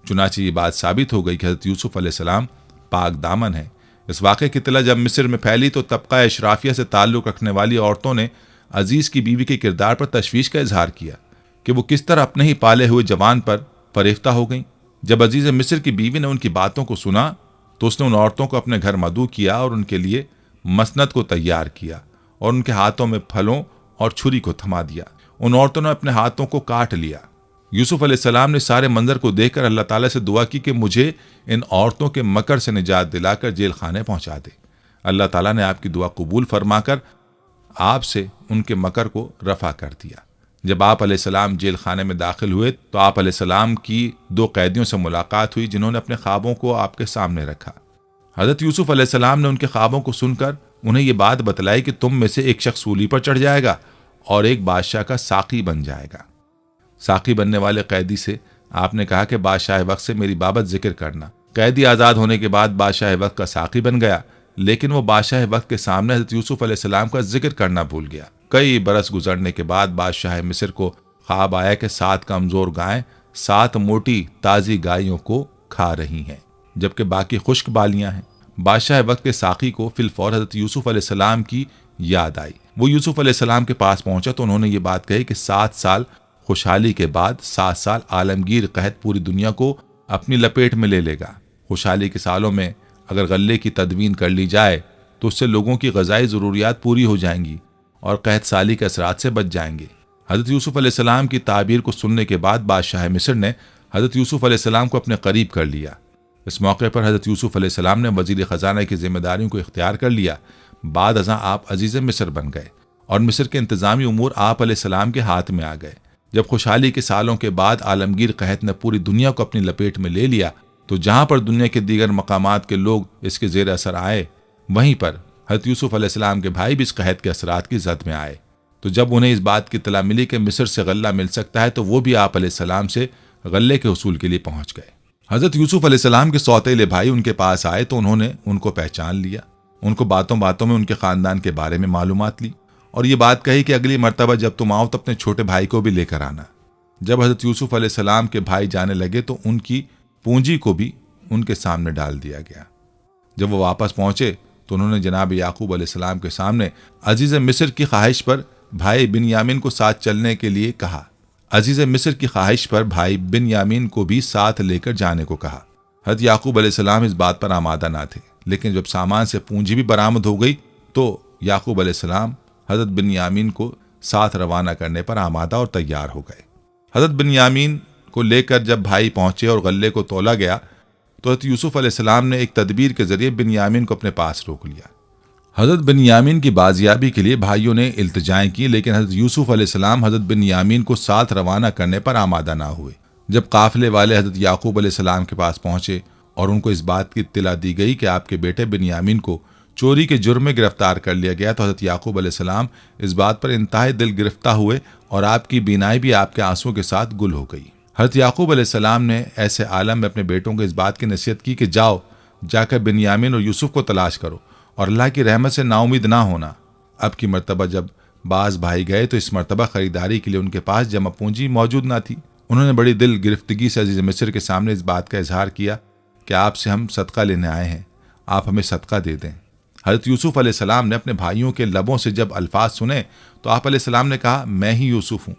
चुनांचे ये बात साबित हो गई कि हज़रत यूसुफ अलैहिस्सलाम पाक दामन है। इस वाक़े की इत्तला जब मिस्र में फैली तो तबका अशराफिया से ताल्लुक़ रखने वाली औरतों ने अजीज़ की बीवी के किरदार पर तशवीश का इजहार किया कि वो किस तरह अपने ही पाले हुए जवान पर फरेफ्ता हो गई। जब अजीज़ मिस्र की बीवी ने उनकी बातों को सुना तो उसने उन औरतों को अपने घर मदऊ किया और उनके लिए मसनद को तैयार किया और उनके हाथों में फलों और छुरी को थमा दिया। उन औरतों ने अपने हाथों को काट लिया। यूसुफ अलैहिस्सलाम ने सारे मंजर को देखकर अल्लाह ताला से दुआ की कि मुझे इन औरतों के मकर से निजात दिलाकर जेल खाने पहुंचा दे। अल्लाह ताला ने आपकी दुआ कबूल फरमाकर आपसे उनके मकर को रफा कर दिया। जब आप अलैहिस्सलाम जेल खाने में दाखिल हुए तो आप अलैहिस्सलाम की 2 कैदियों से मुलाकात हुई जिन्होंने अपने ख्वाबों को आपके सामने रखा। हज़रत यूसुफ अलैहिस्सलाम ने उनके ख्वाबों को सुनकर उन्हें ये बात बतलाई कि तुम में से एक शख्स सूली पर चढ़ जाएगा और एक बादशाह का साकी बन जाएगा। साकी बनने वाले कैदी से आपने कहा कि बादशाह वक्त से मेरी बाबत जिक्र करना। कैदी आज़ाद होने के बाद बादशाह वक्त का साकी बन गया, लेकिन वो बादशाह वक्त के सामने हज़रत यूसुफ अलैहिस्सलाम का जिक्र करना भूल गया। कई बरस गुजरने के बाद बादशाह मिस्र को ख्वाब आया कि 7 कमज़ोर गायें 7 मोटी ताज़ी गायों को खा रही हैं, जबकि बाकी खुश्क बालियां हैं। बादशाह वक्त के साकी को फिलफौर हज़रत यूसुफ अलैहिस्सलाम की याद आई। वो यूसुफ अलैहिस्सलाम के पास पहुंचा तो उन्होंने ये बात कही कि 7 साल खुशहाली के बाद 7 साल आलमगीर कहत पूरी दुनिया को अपनी लपेट में ले लेगा। खुशहाली के सालों में अगर गल्ले की तदवीन कर ली जाए तो उससे लोगों की ग़ज़ाई ज़रूरियात पूरी हो जाएंगी और कहत साली के असरात से बच जाएंगे। हज़रत यूसुफ अलैहिस्सलाम की ताबीर को सुनने के बाद बादशाह मिस्र ने हज़रत यूसुफ अलैहिस्सलाम को अपने करीब कर लिया। इस मौके पर हज़रत यूसुफ अलैहिस्सलाम ने वज़ीर ख़जाना की जिम्मेदारियों को इख्तियार कर लिया। बाद अज़ां आप अजीज़ मिस्र बन गए और मिस्र के इंतज़ामी उमूर आप अलैहिस्सलाम के हाथ में आ गए। जब खुशहाली के सालों के बाद आलमगीर कहत ने पूरी दुनिया को अपनी लपेट में ले लिया तो जहाँ पर दुनिया के दीगर मकामात के लोग इसके ज़ेर असर आए, वहीं पर हज़रत यूसुफ अलैहिस्सलाम के भाई भी इस कहत के असरात की जद में आए। तो जब उन्हें इस बात की इत्तला मिली कि मिस्र से गल्ला मिल सकता है तो वो भी आप अलैहिस्सलाम से गल्ले के हुसूल के लिए पहुँच गए। हज़रत यूसुफ अलैहिस्सलाम के सौतेले भाई उनके पास आए तो उन्होंने उनको पहचान लिया। उनको बातों बातों में उनके ख़ानदान के बारे में मालूमात ली और ये बात कही कि अगली मर्तबा जब तुम आओ तो अपने छोटे भाई को भी लेकर आना। जब हज़रत यूसुफ अलैहिस्सलाम के भाई जाने लगे तो उनकी पूंजी को भी उनके सामने डाल दिया गया। जब वो वापस पहुंचे तो उन्होंने जनाब याकूब अलैहिस्सलाम के सामने अजीज़ मिस्र की ख्वाहिश पर भाई बिन्यामीन को साथ चलने के लिए कहा। अजीज़ मिस्र की ख्वाहिश पर भाई बिन्यामीन को भी साथ लेकर जाने को कहा। हज़रत याकूब अलैहिस्सलाम इस बात पर आमादा ना थे, लेकिन जब सामान से पूंजी भी बरामद हो गई तो याकूब अलैहिस्सलाम हज़रत बिन्यामीन को साथ रवाना करने पर आमादा और तैयार हो गए। हज़रत बिन्यामीन को लेकर जब भाई पहुंचे और गल्ले को तोला गया तो हज़रत यूसुफ अलैहिस्सलाम ने एक तदबीर के जरिए बिन्यामीन को अपने पास रोक लिया। हज़रत बिन्यामीन की बाजियाबी के लिए भाइयों ने इल्तिजाएं की, लेकिन हज़रत यूसुफ अलैहिस्सलाम हज़रत बिन्यामीन को साथ रवाना करने पर आमादा ना हुए। जब काफिले वाले हज़रत याकूब अलैहिस्सलाम के पास पहुंचे और उनको इस बात की इत्तला दी गई कि आपके बेटे बिन्यामीन को चोरी के जुर्म में गिरफ्तार कर लिया गया तो हज़रत याकूब अलैहिस्सलाम इस बात पर इंतहाई दिल गिरफ्तार हुए और आपकी बीनाई भी आपके आंसुओं के साथ गुल हो गई। हज़रत याकूब अलैहिस्सलाम ने ऐसे आलम में अपने बेटों को इस बात की नसीहत की कि जाओ, जाकर बिन्यामीन और यूसुफ को तलाश करो और अल्लाह की रहमत से नाउमीद ना होना। अब की मरतबा जब बाज भाई गए तो इस मरतबा ख़रीदारी के लिए उनके पास जमा पूंजी मौजूद ना थी। उन्होंने बड़ी दिल गिरफ्तगी से अजीज़ मिस्र के सामने इस बात का इजहार किया कि आपसे हम सदका लेने आए हैं, आप हमें सदका दे दें। हज़रत यूसुफ अलैहिस्सलाम ने अपने भाइयों के लबों से जब अल्फाज सुने तो आप अलैहिस्सलाम ने कहा, मैं ही यूसुफ हूँ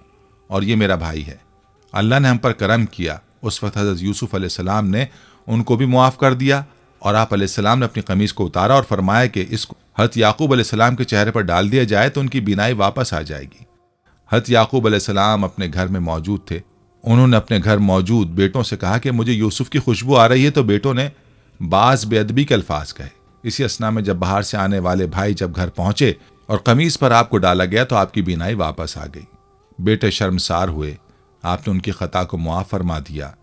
और ये मेरा भाई है, अल्लाह ने हम पर करम किया। उस वक्त हज़रत यूसुफ अलैहिस्सलाम ने उनको भी मुआफ़ कर दिया और आप अलैहिस्सलाम ने अपनी कमीज़ को उतारा और फरमाया कि इसको हज़रत याकूब अलैहिस्सलाम के चेहरे पर डाल दिया जाए तो उनकी बीनाई वापस आ जाएगी। हज़रत याकूब अलैहिस्सलाम अपने घर में मौजूद थे। उन्होंने अपने घर मौजूद बेटों से कहा कि मुझे यूसुफ की खुशबू आ रही है, तो बेटों ने बाज बेअदबी के अल्फाज कहे। इसी असना में जब बाहर से आने वाले भाई जब घर पहुंचे और कमीज पर आपको डाला गया तो आपकी बीनाई वापस आ गई। बेटे शर्मसार हुए, आपने उनकी खता को मुआफ़ फरमा दिया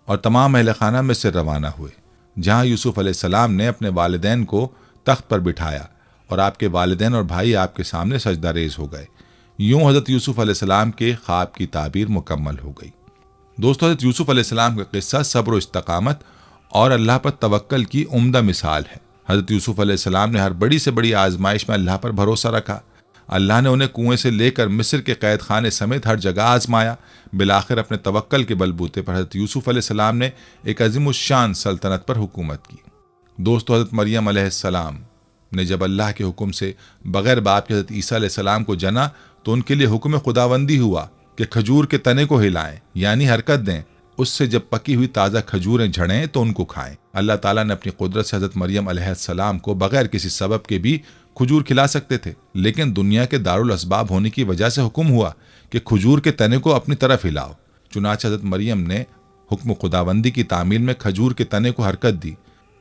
और तमाम अहले खाना में से रवाना हुए, जहां यूसुफ अलैहिस्सलाम ने अपने वालिदैन को तख्त पर बिठाया और आपके वालिदैन और भाई आपके सामने सजदा रेज हो गए। यूं हज़रत यूसुफ अलैहिस्सलाम के ख्वाब की ताबीर मुकम्मल हो गई। दोस्तों, हज़रत यूसुफ अलैहिस्सलाम का किस्सा सब्र और इस्तकामत और अल्लाह पर तवक्कल की उम्दा मिसाल है। हज़रत यूसुफ अलैहिस्सलाम ने हर बड़ी से बड़ी आजमाइश में अल्लाह पर भरोसा रखा। अल्लाह ने उन्हें कुएं से लेकर मिस्र के कैद खाने समेत हर जगह आजमाया। बिलाखिर अपने तवक्कल के बलबूते पर हज़रत यूसुफ अलैहिस्सलाम ने एक अज़ीमुश्शान सल्तनत पर हुकूमत की। दोस्तों, हज़रत मरियम अलैहिस्सलाम ने जब अल्लाह के हुक्म से बग़ैर बाप के हज़रत ईसा अलैहिस्सलाम को जना तो उनके लिए हुक्म खुदाबंदी हुआ कि खजूर के तने को हिलाएं, यानी हरकत दें। उससे जब पकी हुई ताज़ा खजूरें झड़ें तो उनको खाएं। अल्लाह ताला ने अपनी कुदरत से हज़रत मरियम अलैहिस्सलाम को बग़ैर किसी सबब के भी खजूर खिला सकते थे, लेकिन दुनिया के दारुल असबाब होने की वजह से हुक्म हुआ कि खजूर के तने को अपनी तरफ हिलाओ। चुनांचे हज़रत मरियम ने हुक्म खुदाबंदी की तामील में खजूर के तने को हरकत दी।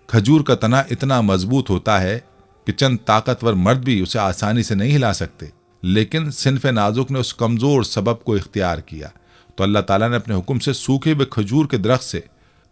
खजूर का तना इतना मजबूत होता है कि चंद ताकतवर मर्द भी उसे आसानी से नहीं हिला सकते, लेकिन सिनफ़े नाजुक ने उस कमज़ोर सबब को इख्तियार किया तो अल्लाह ताला ने अपने हुक्म से सूखे हुए खजूर के दरख्त से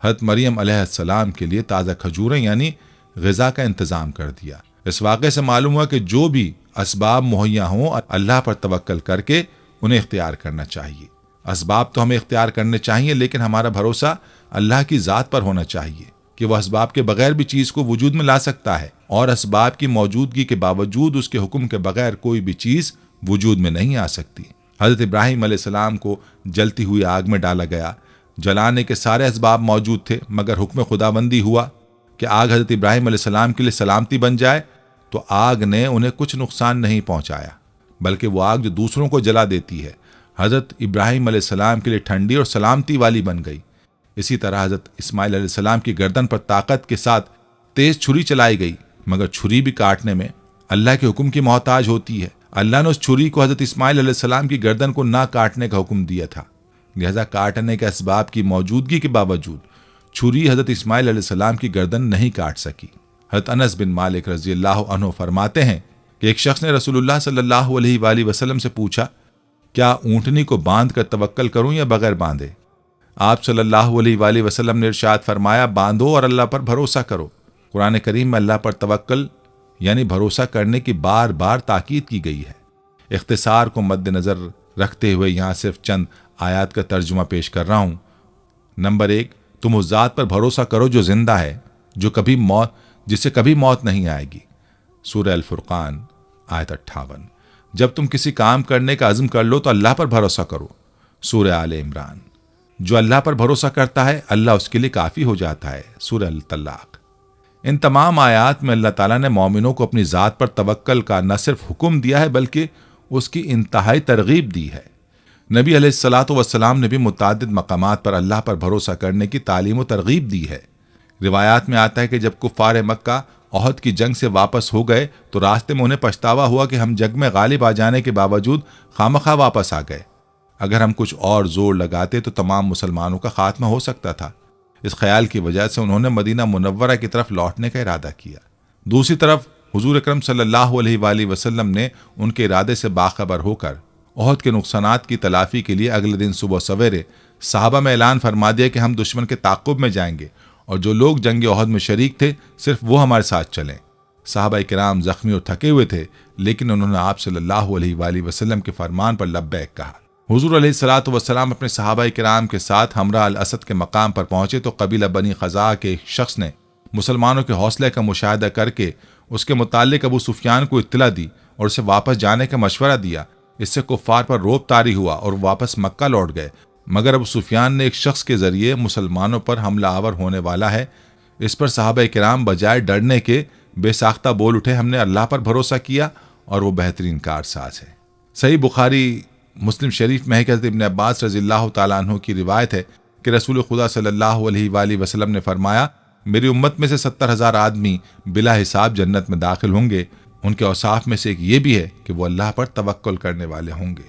हज़रत मरियम अलैहिस्सलाम के लिए ताज़ा खजूरें यानी ग़िज़ा का इंतज़ाम कर दिया। इस वाक़े से मालूम हुआ कि जो भी असबाब मुहैया हों, अल्लाह पर तवक्कल करके उन्हें इख्तियार करना चाहिए। असबाब तो हमें इख्तियार करने चाहिए, लेकिन हमारा भरोसा अल्लाह की ज़ात पर होना चाहिए कि वह असबाब के बगैर भी चीज़ को वजूद में ला सकता है और असबाब की मौजूदगी के बावजूद उसके हुक्म के बगैर कोई भी चीज़ वजूद में नहीं आ सकती। हज़रत इब्राहीम अलैहिस्सलाम को जलती हुई आग में डाला गया। जलाने के सारे असबाब मौजूद थे, मगर हुक्म खुदाबंदी हुआ कि आग हज़रत इब्राहीम अलैहिस्सलाम के लिए सलामती बन जाए, तो आग ने उन्हें कुछ नुकसान नहीं पहुंचाया, बल्कि वो आग जो दूसरों को जला देती है हज़रत इब्राहीम अलैहिस्सलाम के लिए ठंडी और सलामती वाली बन गई। इसी तरह हज़रत इस्माइल अलैहिस्सलाम की गर्दन पर ताकत के साथ तेज़ छुरी चलाई गई, मगर छुरी भी काटने में अल्लाह के हुक्म की मोहताज होती है। अल्लाह ने उस छुरी को हज़रत इस्माइल अलैहिस्सलाम की गर्दन को ना काटने का हुक्म दिया था, लिहाजा काटने के असबाब की मौजूदगी के बावजूद छुरी हज़रत इस्माइल अलैहिस्सलाम की गर्दन नहीं काट सकी। हज़रत अनस बिन मालिक रज़ियल्लाहु अन्हु फरमाते हैं कि एक शख्स ने रसूलुल्लाह सल्लल्लाहु अलैहि वसल्लम से पूछा, क्या ऊँटनी को बांध कर तवक्कल करूँ या बगैर बांधे? आप सल्लल्लाहु अलैहि वसल्लम ने इरशाद फरमाया, बांधो और अल्लाह पर भरोसा करो। कुरान करीम में अल्लाह पर तवक्कल यानी भरोसा करने की बार बार ताकीद की गई है। इख्तिसार को मद्देनज़र रखते हुए यहाँ सिर्फ चंद आयात का तर्जुमा पेश कर रहा हूँ। नंबर 1, तुम उस ज़ात पर भरोसा करो जो जिंदा है, जिससे कभी मौत नहीं आएगी। सूरह अल फुरकान आयत 58। जब तुम किसी काम करने का अज़्म कर लो तो अल्लाह पर भरोसा करो। सूरह आले इमरान। जो अल्लाह पर भरोसा करता है अल्लाह उसके लिए काफ़ी हो जाता है। सूरह अल तलाक। इन तमाम आयात में अल्लाह ताला ने मोमिनों को अपनी ज़ात पर तवक्कल का न सिर्फ हुक्म दिया है बल्कि उसकी इंतहाई तरगीब दी है। नबी अलैहिस्सलातु वस्सलाम ने भी मुतादिद मकामात पर अल्लाह पर भरोसा करने की तालीम व तरगीब दी है। रिवायात में आता है कि जब कुफ़ार मक्का ओहद की जंग से वापस हो गए तो रास्ते में उन्हें पछतावा हुआ कि हम जंग में गालिब आ जाने के बावजूद खामखा वापस आ गए। अगर हम कुछ और जोर लगाते तो तमाम मुसलमानों का खात्मा हो सकता था। इस ख्याल की वजह से उन्होंने मदीना मुनव्वरा की तरफ लौटने का इरादा किया। दूसरी तरफ हुजूर अकरम सल्लल्लाहु अलैहि वसल्लम ने उनके इरादे से बाखबर होकर ओहद के नुकसानात की तलाफी के लिए अगले दिन सुबह सवेरे सहाबा में ऐलान फरमा दिया कि हम दुश्मन के ताक़ुब में जाएंगे और जो लोग जंग ओहद में शरीक थे सिर्फ वो हमारे साथ चलें। सहाबा किराम ज़ख्मी और थके हुए थे, लेकिन उन्होंने आप सल्लल्लाहु अलैहि वसल्लम के फरमान पर लब्बैक कहा। हुजूर अलैहिस्सलातु वस्सलाम अपने सहाबा किराम के साथ हमरा अल असद के मकाम पर पहुंचे तो कबीला बनी खज़ा के एक शख्स ने मुसलमानों के हौसले का मुशाहिदा करके उसके मुतालिक अबू सुफियान को इत्तला दी और उसे वापस जाने का मशवरा दिया। इससे कुफ्फार पर रोब तारी हुआ और वापस मक्का लौट गए। मगर अबू सुफियान ने एक शख्स के जरिए मुसलमानों पर हमला आवर होने वाला है, इस पर सहाबा किराम बजाय डरने के बेसाख्ता बोल उठे, हमने अल्लाह पर भरोसा किया और वो बेहतरीन कारसाज है। सही बुखारी मुस्लिम शरीफ में हज़रत इब्न अब्बास रज़ियल्लाहु ताला अन्हु की रिवायत है कि रसूल खुदा सल्लल्लाहु अलैहि वसल्लम ने फरमाया, मेरी उम्मत में से 70,000 आदमी बिला हिसाब जन्नत में दाखिल होंगे। उनके औसाफ में से एक ये भी है कि वो अल्लाह पर तवक्कुल करने वाले होंगे।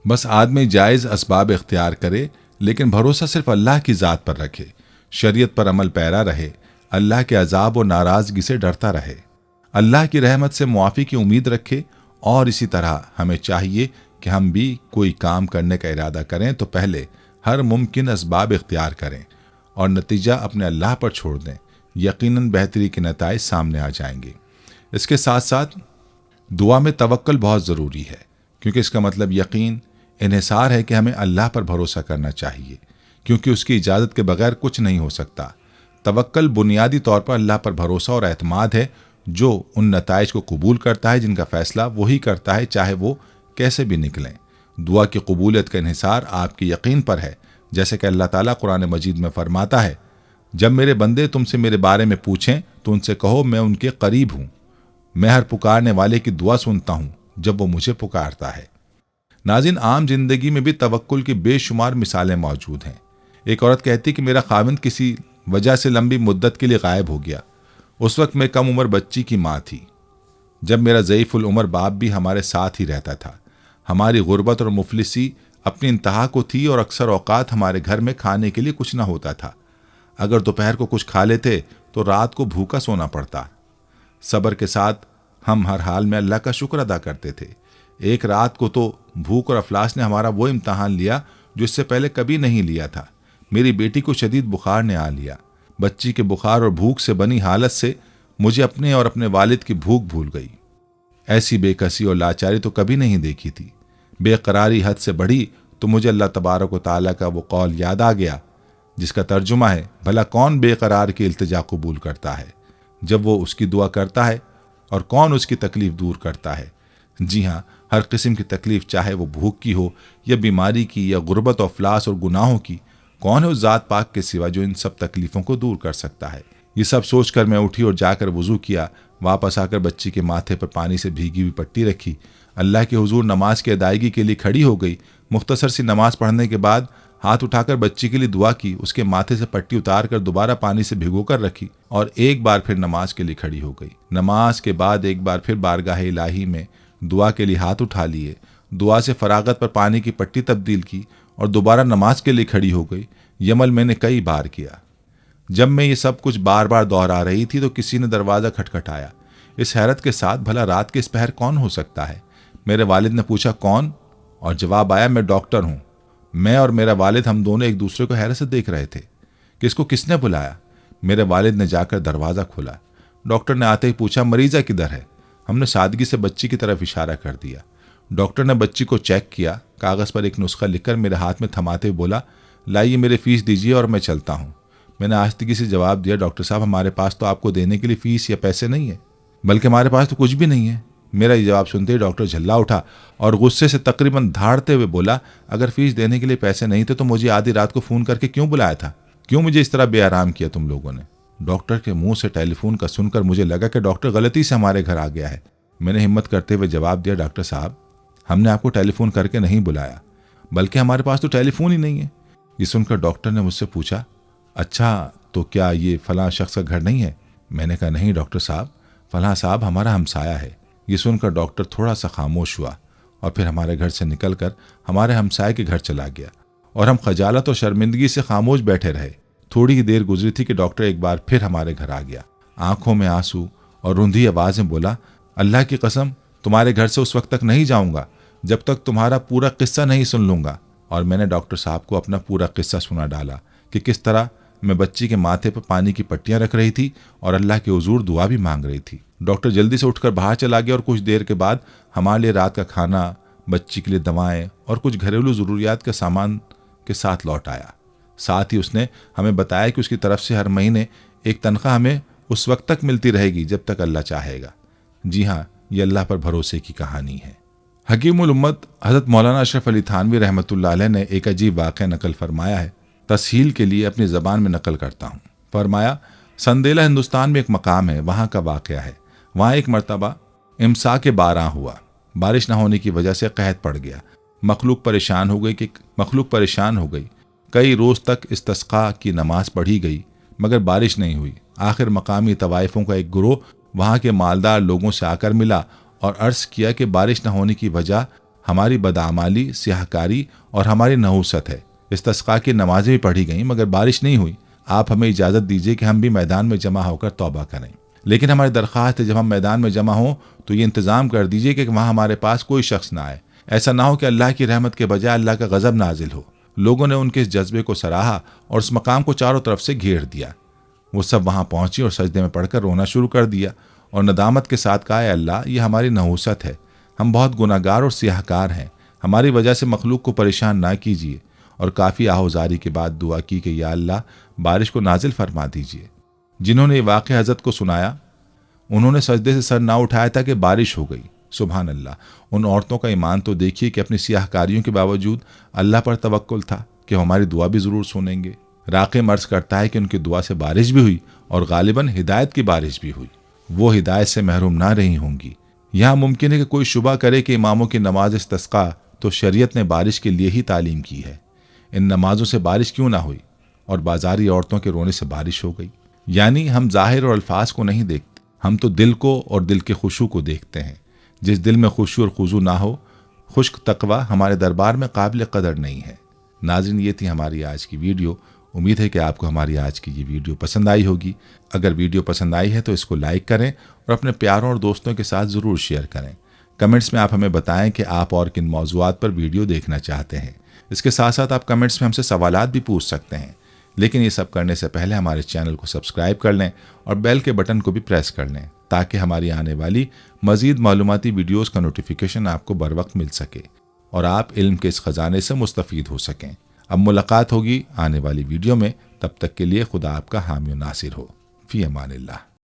बस आदमी जायज़ असबाब इख्तियार करे, लेकिन भरोसा सिर्फ अल्लाह की ज़ात पर रखे, शरीयत पर अमल पैरा रहे, अल्लाह के अजाब और नाराज़गी से डरता रहे, अल्लाह की रहमत से मुआफ़ी की उम्मीद रखे। और इसी तरह हमें चाहिए कि हम भी कोई काम करने का इरादा करें तो पहले हर मुमकिन असबाब इख्तियार करें और नतीजा अपने अल्लाह पर छोड़ दें। यकीनन बेहतरी के नताइज सामने आ जाएंगे। इसके साथ साथ दुआ में तवक्कुल बहुत ज़रूरी है, क्योंकि इसका मतलब यकीन, इन्हिसार है कि हमें अल्लाह पर भरोसा करना चाहिए, क्योंकि उसकी इजाज़त के बगैर कुछ नहीं हो सकता। तवक्कुल बुनियादी तौर पर अल्लाह पर भरोसा और एतमाद है, जो उन नताइज को कबूल करता है जिनका फ़ैसला वही करता है, चाहे वो कैसे भी निकलें। दुआ की कबूलियत का इन्हिसार आपके यकीन पर है, जैसे कि अल्लाह ताला कुरान मजीद में फरमाता है, जब मेरे बंदे तुमसे मेरे बारे में पूछें तो उनसे कहो मैं उनके करीब हूँ, मैं हर पुकारने वाले की दुआ सुनता हूँ जब वो मुझे पुकारता है। नाज़रीन, आम जिंदगी में भी तवक्कुल की बेशुमार मिसालें मौजूद हैं। एक औरत कहती कि मेरा खाविंद किसी वजह से लंबी मुद्दत के लिए गायब हो गया। उस वक्त मैं कम उम्र बच्ची की माँ थी, जब मेरा ज़ईफ़ुल उम्र बाप भी हमारे साथ ही रहता था। हमारी गुर्बत और मुफलिसी अपनी इंतहा को थी और अक्सर औकात हमारे घर में खाने के लिए कुछ ना होता था। अगर दोपहर को कुछ खा लेते तो रात को भूखा सोना पड़ता। सब्र के साथ हम हर हाल में अल्लाह का शुक्र अदा करते थे। एक रात को तो भूख और अफलास ने हमारा वो इम्तहान लिया जो इससे पहले कभी नहीं लिया था। मेरी बेटी को शदीद बुखार ने आ लिया। बच्ची के बुखार और भूख से बनी हालत से मुझे अपने और अपने वालिद की भूख भूल गई। ऐसी बेकसी और लाचारी तो कभी नहीं देखी थी। बेकरारी हद से बढ़ी तो मुझे अल्लाह तबारक व तआला का वो कौल याद आ गया, जिसका तर्जुमा है, भला कौन बेकरार की इल्तिजा कबूल करता है जब वो उसकी दुआ करता है, और कौन उसकी तकलीफ दूर करता है। जी हाँ, हर किस्म की तकलीफ, चाहे वो भूख की हो या बीमारी की या गुर्बत और अफलास और गुनाहों की, कौन है उस ज़ात पाक के सिवा जो इन सब तकलीफ़ों को दूर कर सकता है। ये सब सोचकर मैं उठी और जाकर वज़ू किया। वापस आकर बच्ची के माथे पर पानी से भीगी हुई पट्टी रखी। अल्लाह के हुजूर नमाज की अदायगी के लिए खड़ी हो गई। मुख्तसर सी नमाज पढ़ने के बाद हाथ उठाकर बच्ची के लिए दुआ की, उसके माथे से पट्टी उतार कर दोबारा पानी से भिगोकर रखी और एक बार फिर नमाज के लिए खड़ी हो गई। नमाज के बाद एक बार फिर बारगाह इलाही में दुआ के लिए हाथ उठा लिए, दुआ से फरागत पर पानी की पट्टी तब्दील की और दोबारा नमाज के लिए खड़ी हो गई। ये अमल मैंने कई बार किया। जब मैं ये सब कुछ बार बार दोहरा रही थी तो किसी ने दरवाज़ा खटखटाया। इस हैरत के साथ, भला रात के इस पहर कौन हो सकता है? मेरे वालिद ने पूछा, कौन? और जवाब आया, मैं डॉक्टर हूँ। मैं और मेरा वालिद, हम दोनों एक दूसरे को हैरत से देख रहे थे कि इसको किसने बुलाया। मेरे वालिद ने जाकर दरवाज़ा खोला। डॉक्टर ने आते ही पूछा, मरीज़ा किधर है? हमने सादगी से बच्ची की तरफ इशारा कर दिया। डॉक्टर ने बच्ची को चेक किया, कागज़ पर एक नुस्खा लिखकर मेरे हाथ में थमाते हुए बोला, लाइए मेरे फ़ीस दीजिए और मैं चलता हूँ। मैंने आस्तिकी से जवाब दिया, डॉक्टर साहब, हमारे पास तो आपको देने के लिए फ़ीस या पैसे नहीं है, बल्कि हमारे पास तो कुछ भी नहीं है। मेरा ये जवाब सुनते ही डॉक्टर झल्ला उठा और गुस्से से तकरीबन धाड़ते हुए बोला, अगर फ़ीस देने के लिए पैसे नहीं थे तो मुझे आधी रात को फ़ोन करके क्यों बुलाया था? क्यों मुझे इस तरह बेआराम किया तुम लोगों ने? डॉक्टर के मुंह से टेलीफोन का सुनकर मुझे लगा कि डॉक्टर गलती से हमारे घर आ गया है। मैंने हिम्मत करते हुए जवाब दिया, डॉक्टर साहब, हमने आपको टेलीफोन करके नहीं बुलाया, बल्कि हमारे पास तो टेलीफोन ही नहीं है। ये सुनकर डॉक्टर ने मुझसे पूछा, अच्छा तो क्या ये फलां शख्स का घर नहीं है? मैंने कहा, नहीं डॉक्टर साहब, फलां साहब हमारा हमसाया है। ये सुनकर डॉक्टर थोड़ा सा खामोश हुआ और फिर हमारे घर से निकलकर हमारे हमसाये के घर चला गया और हम खजालत और शर्मिंदगी से खामोश बैठे रहे। थोड़ी ही देर गुजरी थी कि डॉक्टर एक बार फिर हमारे घर आ गया। आंखों में आंसू और रुंधी आवाज़ में बोला, अल्लाह की कसम, तुम्हारे घर से उस वक्त तक नहीं जाऊंगा जब तक तुम्हारा पूरा किस्सा नहीं सुन लूंगा। और मैंने डॉक्टर साहब को अपना पूरा किस्सा सुना डाला कि किस तरह मैं बच्ची के माथे पर पानी की पट्टियां रख रही थी और अल्लाह के हुजूर दुआ भी मांग रही थी। डॉक्टर जल्दी से उठकर बाहर चला गया और कुछ देर के बाद हमारे लिए रात का खाना बच्ची के लिए दवाएं और कुछ घरेलू ज़रूरियात के सामान के साथ लौट आया। साथ ही उसने हमें बताया कि उसकी तरफ से हर महीने एक तनख्वाह हमें उस वक्त तक मिलती रहेगी जब तक अल्लाह चाहेगा। जी हाँ, ये अल्लाह पर भरोसे की कहानी है। हकीमुल उम्मत हज़रत मौलाना अशरफ अली थानवी रहमतुल्लाह अलैह ने एक अजीब वाक़या नकल फरमाया है। तस्हील के लिए अपनी ज़बान में नकल करता हूँ। फरमाया, संदेला हिंदुस्तान में एक मकाम है, वहाँ का वाक़या है। वहाँ एक मरतबा इमसा के 12 हुआ। बारिश न होने की वजह से कहत पड़ गया। मखलूक परेशान हो गई। कई रोज़ तक इस्तिस्क़ा की नमाज पढ़ी गई मगर बारिश नहीं हुई। आखिर मकामी तवाइफ़ों का एक गिरोह वहाँ के मालदार लोगों से आकर मिला और अर्ज़ किया कि बारिश न होने की वजह हमारी बदआमाली, सियाहकारी और हमारी नहूसत है। इस्तिस्क़ा की नमाज़ें भी पढ़ी गईं मगर बारिश नहीं हुई। आप हमें इजाज़त दीजिए कि हम भी मैदान में जमा होकर तौबा करें। लेकिन हमारी दरख्वास्त है, जब हम मैदान में जमा हों तो ये इंतज़ाम कर दीजिए कि वहाँ हमारे पास कोई शख्स ना आए। ऐसा ना हो कि अल्लाह की रहमत के बजाय अल्लाह का गज़ब नाजिल हो। लोगों ने उनके इस जज्बे को सराहा और उस मकाम को चारों तरफ से घेर दिया। वो सब वहाँ पहुँची और सजदे में पड़कर रोना शुरू कर दिया और नदामत के साथ कहा, अल्लाह, ये हमारी नहूसत है। हम बहुत गुनाहगार और सियाहकार हैं। हमारी वजह से मखलूक को परेशान ना कीजिए। और काफ़ी आहोजारी के बाद दुआ की कि या अल्लाह, बारिश को नाजिल फरमा दीजिए। जिन्होंने ये वाक़या हज़रत को सुनाया उन्होंने सजदे से सर ना उठाया था कि बारिश हो गई। सुभान अल्लाह, उन औरतों का ईमान तो देखिए कि अपनी सियाहकारियों के बावजूद अल्लाह पर तवक्कुल था कि हमारी दुआ भी ज़रूर सुनेंगे। राक़े मर्ज़ करता है कि उनकी दुआ से बारिश भी हुई और गालिबन हिदायत की बारिश भी हुई। वो हिदायत से महरूम ना रही होंगी। यहाँ मुमकिन है कि कोई शुबा करे कि इमामों की नमाज इस्तिस्क़ा तो शरीयत ने बारिश के लिए ही तालीम की है। इन नमाजों से बारिश क्यों ना हुई और बाजारी औरतों के रोने से बारिश हो गई। यानी हम ज़ाहिर और अल्फाज को नहीं देखते, हम तो दिल को और दिल के खुशू को देखते हैं। जिस दिल में खुशू और खुजू ना हो, खुश्क तकवा हमारे दरबार में काबिल कदर नहीं है। नाज़रीन, ये थी हमारी आज की वीडियो। उम्मीद है कि आपको हमारी आज की ये वीडियो पसंद आई होगी। अगर वीडियो पसंद आई है तो इसको लाइक करें और अपने प्यारों और दोस्तों के साथ ज़रूर शेयर करें। कमेंट्स में आप हमें बताएं कि आप और किन मौज़ूआत पर वीडियो देखना चाहते हैं। इसके साथ साथ आप कमेंट्स में हमसे सवालात भी पूछ सकते हैं। लेकिन ये सब करने से पहले हमारे चैनल को सब्सक्राइब कर लें और बेल के बटन को भी प्रेस कर लें ताकि हमारी आने वाली मज़ीद मालूमाती वीडियोज़ का नोटिफिकेशन आपको बर वक्त मिल सके और आप इल्म के इस ख़जाने से मुस्तफ़ीद हो सकें। अब मुलाकात होगी आने वाली वीडियो में। तब तक के लिए खुदा आपका हामी नासिर हो। फ़ी अमानिल्लाह।